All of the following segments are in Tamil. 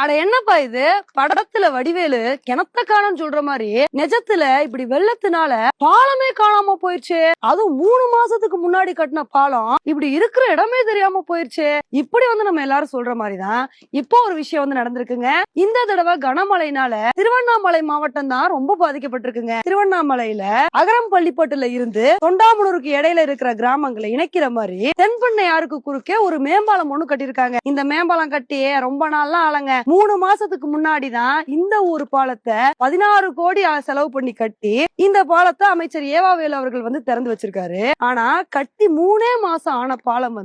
அட என்னப்பா இது? படத்துல வடிவேலு கிணத்த காணோம்னு சொல்ற மாதிரி நிஜத்துல இப்படி வெள்ளத்தினால பாலமே காணாம போயிருச்சு. அதுவும் 3 மாசத்துக்கு முன்னாடி கட்டின பாலம் இப்படி இருக்கிற இடமே தெரியாம போயிருச்சு. இப்படி நம்ம எல்லாரும் சொல்ற மாதிரிதான் இப்போ ஒரு விஷயம் நடந்திருக்குங்க. இந்த தடவை கனமழைனால திருவண்ணாமலை மாவட்டம் தான் ரொம்ப பாதிக்கப்பட்டிருக்குங்க. திருவண்ணாமலையில அகரம் பள்ளிப்பட்டுல இருந்து தொண்டாமுனூருக்கு இடையில இருக்கிற கிராமங்களை இணைக்கிற மாதிரி தென்பண்ணையாருக்கு குறுக்கே ஒரு மேம்பாலம் ஒண்ணு கட்டியிருக்காங்க. இந்த மேம்பாலம் கட்டி ரொம்ப நாள்லாம் ஆளுங்க 3 மாசத்துக்கு முன்னாடிதான் இந்த ஒரு பாலத்தை 16 கோடி செலவு பண்ணி கட்டி இந்த பாலத்தை அமைச்சர் ஏவாவேலு அவர்கள் திறந்து வச்சிருக்காரு. ஆனா கட்டி 3 மாசம் ஆன பாலம்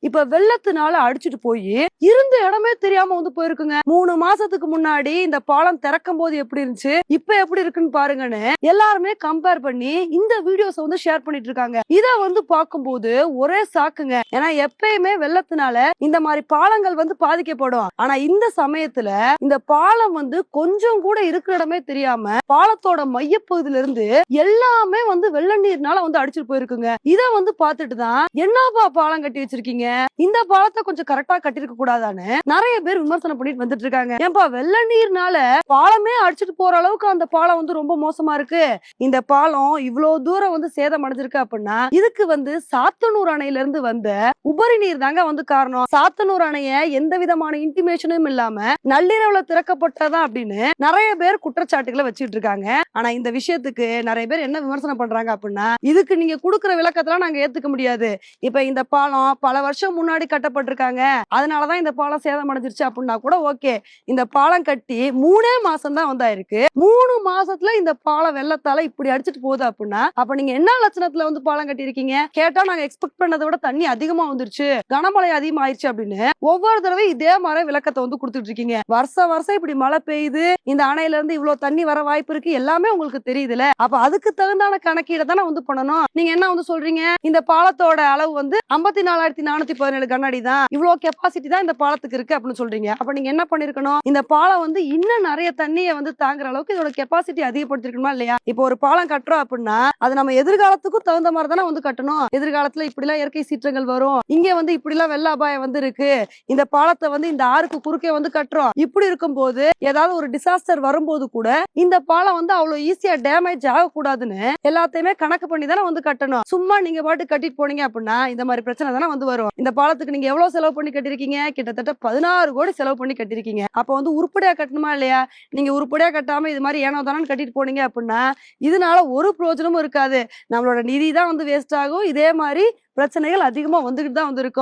இப்ப வெள்ளத்தினால அடிச்சுட்டு போய் இருந்த இடமே தெரியாம போயிருக்குங்க. 3 மாசத்துக்கு முன்னாடி இந்த பாலம் திறக்கும் போது எப்படி இருந்துச்சு, இப்ப எப்படி இருக்குன்னு பாருங்கன்னு எல்லாருமே கம்பேர் பண்ணி இந்த வீடியோஸ் ஷேர் பண்ணிட்டு இருக்காங்க. இத பார்க்கும்போது ஒரே சாக்குங்க. ஏன்னா எப்பயுமே வெள்ளத்தினால இந்த மாதிரி பாலங்கள் பாதிக்கப்படும். ஆனா இந்த சமயத்துல இந்த பாலம் கொஞ்சம் கூட இருக்கிற இடமே தெரியாம பாலத்தோட மையப்பகுதியில இருந்து எல்லாமே வெள்ள நீர்னால அடிச்சுட்டு போயிருக்குங்க. இத பார்த்துட்டு தான் என்னப்பா பாலம் கட்டி வச்சிருக்கீங்க, இந்த பாலத்தை கொஞ்சம் கரெக்டா கட்டிருக்க கூடாதான்னு நிறைய பேர் விமர்சனம் பண்ணிட்டு வந்துட்டு இருக்காங்க. ஏன்பா வெள்ள நீர்னால பாலமே அடிச்சுட்டு போற அளவுக்கு அந்த பாலம் ரொம்ப மோசமா இருக்கு. இந்த பாலம் இவ்வளவு தூரம் சேதம் அடைஞ்சிருக்கு அப்படின்னா இதுக்கு சாத்தனூர் அணையில இருந்து வந்த உபரி நீர் தாங்க காரணம். சாத்தனூர் அணைய எந்த விதமான இன்டிமேஷனும் இல்லாம நள்ளிரவுல திறக்கப்பட்டதா அப்படின்னு நிறைய பேர் குற்றச்சாட்டுகளை வச்சுட்டு இருக்காங்க. ஆனா இந்த விஷயத்துக்கு நிறைய பேர் என்ன விமர்சனம் பண்றாங்க அப்படின்னா, இதுக்கு நீங்க கொடுக்கிற விளக்கத்தெல்லாம் நாங்க ஏத்துக்க முடியாது. இப்ப இந்த பாலம் பல வருஷம் முன்னாடி கட்டப்பட்டிருக்காங்க, அதனாலதான் இந்த பாலம் சேதம் அடைஞ்சிருச்சு அப்படின்னா கூட ஓகே. இந்த பாலம் கட்டி 3 மாசம் தான் ஆயிருக்கு. 3 மாசத்துல இந்த பாலம் வெள்ளத்தால இப்படி அடிச்சுட்டு போகுது அப்படின்னா அப்ப நீங்க என்ன லட்சணத்துல பாலம் கட்டி இருக்கீங்க? கேட்டா நாங்க எக்ஸ்பெக்ட் பண்ணதை விட தண்ணி அதிகமா வந்துருச்சு, கனமழை அதிகமா ஆயிடுச்சு அப்படின்னு ஒவ்வொரு தடவை இதே மாதிரி விளக்கத்தை கொடுத்துட்டு இருக்கீங்க. வருஷம் இப்படி மழை பெய்யுது, இந்த அணையில இருந்து இவ்வளவு தண்ணி வர வாய்ப்பு இருக்கு, எல்லாமே உங்களுக்கு தெரியுதுல. அப்ப அதுக்கு தகுந்தான கணக்கீட தானே பண்ணணும். நீங்க என்ன சொல்றீங்க, இந்த பாலத்தோட அளவு 54,417 கன அடி தான், இவ்வளவு கெப்பாசிட்டி தான் இந்த பாலத்துக்கு இருக்கு அப்படின்னு சொல்றீங்க. அப்ப நீங்க என்ன பண்ணிருக்கணும், இந்த பாலம் இன்னும் நிறைய தண்ணியை தாங்குற அளவுக்கு இதோட கெப்பாசிட்டி அதிகப்படுத்திருக்கணுமா இல்லையா? இப்போ ஒரு பாலம் கட்டுறோம் அப்படின்னா அது நம்ம எதிர்காலத்துக்கும் தகுந்த மாதிரி தானே கட்டணும். எதிர்காலத்துல இப்படி எல்லாம் இயற்கை சீற்றங்கள் வரும், இங்க இப்படி எல்லாம் வெள்ள அபாயம் இருக்கு, இந்த பாலத்தை இந்த ஆறுக்கு குறுக்கே கட்டுறோம். இப்படி இருக்கும்போது ஏதாவது ஒரு டிசாஸ்டர் வரும்போது கூட இந்த பாலம் அவ்வளவு ஈஸியா டேமேஜ் ஆகக்கூடாதுன்னு எல்லாத்தையுமே கணக்கு பண்ணி தானே கட்டணும். சும்மா நீங்க பாட்டு கட்டிட்டு போனீங்க அப்படின்னா இந்த மாதிரி பிரச்சனை தானே வரும். இந்த பாலத்துக்கு நீங்க எவ்வளவு செலவு பண்ணி கட்டிருக்கீங்க? கிட்டத்தட்ட 16 கோடி செலவு பண்ணி கட்டிருக்கீங்க. அப்ப உருப்படியா கட்டணுமா இல்லையா? நீங்க உருப்படியா கட்டாம இது மாதிரி ஏனோ தானே கட்டிட்டு போனீங்க அப்படின்னா இதனால ஒரு பிரயோஜனமும் இருக்காது. நம்மளோட நிதி தான் வேஸ்ட் ஆகும். இதே மாதிரி பிரச்சனைகள் அதிகமா வந்துகிட்டு தான் இருக்கும்.